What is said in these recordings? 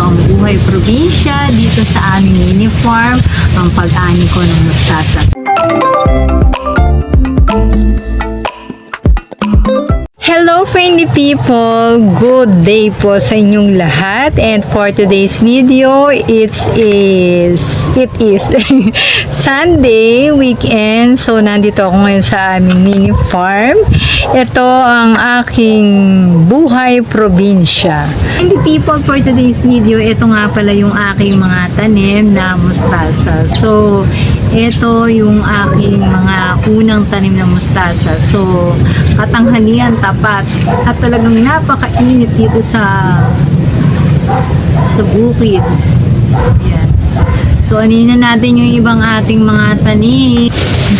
ang buhay probinsya dito sa aming mini farm, ang pag-ani ko ng mustasa. Hello friendly people! Good day po sa inyong lahat, and for today's video, it is Sunday weekend. So nandito ako ngayon sa aming mini farm. Ito ang aking buhay probinsya. Friendly people, for today's video, ito nga pala yung aking mga tanim na mustasa. So ito yung aking mga unang tanim na mustasa. So katanghalian tapat at talagang napakainit dito sa bukid. Ayan. So anin na natin yung ibang ating mga tanim.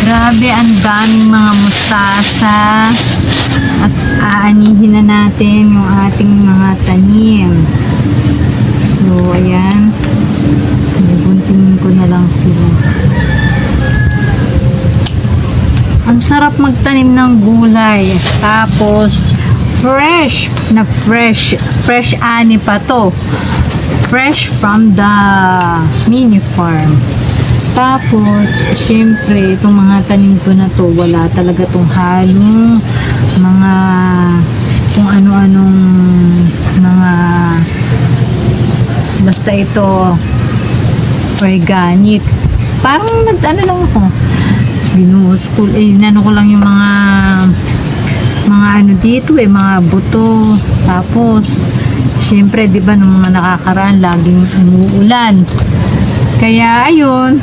Grabe, ang daming mga mustasa. At aanihin na natin yung ating mga tanim. So ayan, buntingin ko na lang sila. Ang sarap magtanim ng gulay. Tapos fresh ani pa to. Fresh from the mini farm. Tapos syempre itong mga tanim ko na to, wala talaga tong halong mga kung ano-anong mga, basta ito organic. Parang ano lang ako, binuhos ko, nano ko lang yung mga ano dito mga buto. Tapos syempre 'di ba nung mga nakakaraan laging umuulan, kaya ayun,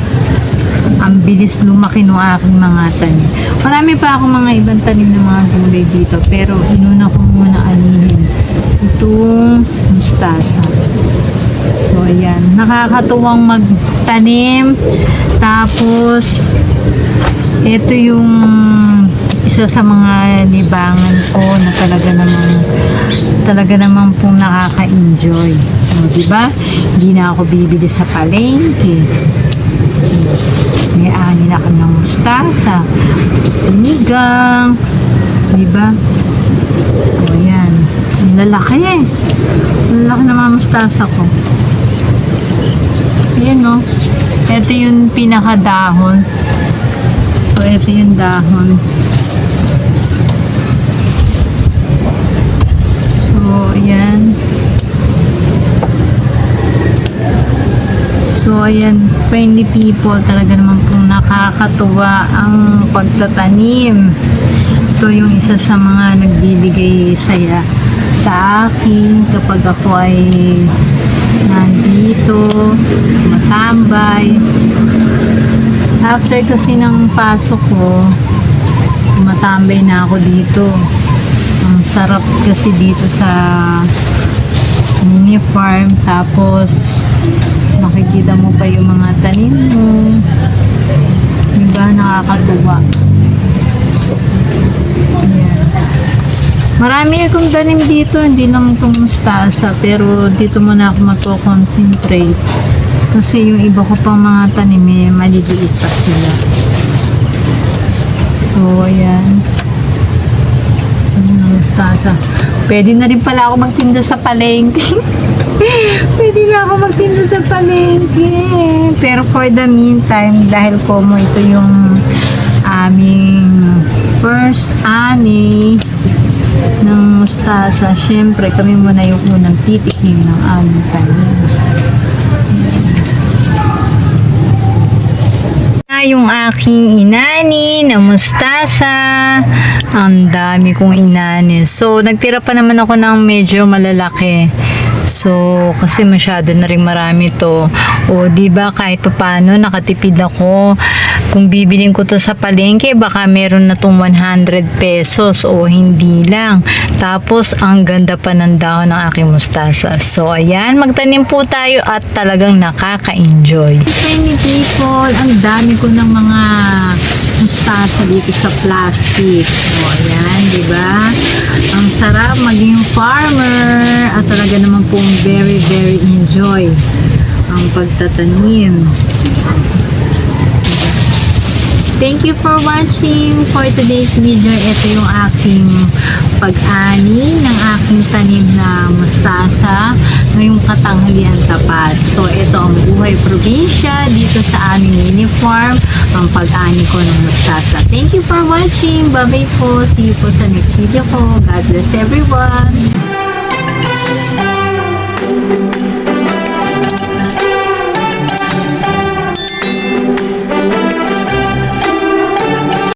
ang bilis lumaki ng aking mga tanim. Marami pa ako mga ibang tanim ng mga gulay dito, pero inuna ko muna anihin itong mustasa. So ayan, nakakatuwang magtanim. Tapos ito yung isa sa mga libangan ko na talaga naman pong nakaka-enjoy. O, diba? Hindi na ako bibili sa palengke. May ani na kami ng mustasa, sinigang, diba? O yan, ang lalaki ang lalaki na mga mustasa ko. Ayan, no? Ito yung pinakadahon. So ito yung dahon. So ayan. So ayan, friendly people, talaga naman pong nakakatuwa ang pagtatanim. Ito yung isa sa mga nagbibigay saya sa akin kapag ako ay nandito matambay. After kasi ng pasok ko, tumatambay na ako dito. Ang sarap kasi dito sa mini farm. Tapos makikita mo pa yung mga tanim mo. Diba? Nakakatuwa. Ayan. Marami akong tanim dito, hindi lang itong mustasa, pero dito muna ako magko-concentrate kasi yung iba ko pang mga tanim maliliit pa sila. So ayan, mustasa. Pwede na rin pala ako magtinda sa palengke. Pwede na ako magtinda sa palengke, pero for the meantime, dahil komo ito yung aming first ani ng mustasa, syempre kami muna yung unang titikim ng aming tanim. Yung aking inani na mustasa, ang dami kong inani. So nagtira pa naman ako ng medyo malalaki. So kasi masyado na rin marami to. O di ba, kahit paano nakatipid ako. Kung bibilin ko to sa palengke, baka meron na tong 100 pesos o hindi lang. Tapos ang ganda pa ng dahon ng aking mustasa. So ayan, magtanim po tayo at talagang nakaka-enjoy. Friendly people, ang dami ko ng mga mustasa dito sa plastic. So ayan, di ba? Ang sarap maging farmer at talaga naman pong very enjoy ang pagtatanim. Thank you for watching for today's video. Ito yung aking pag-ani ng aking tanim na mustasa ngayong katanghalian tapat. So, ito ang buhay probinsya dito sa aming mini farm, ang pag-ani ko ng mustasa. Thank you for watching. Bye-bye po. See you po sa next video ko. God bless everyone.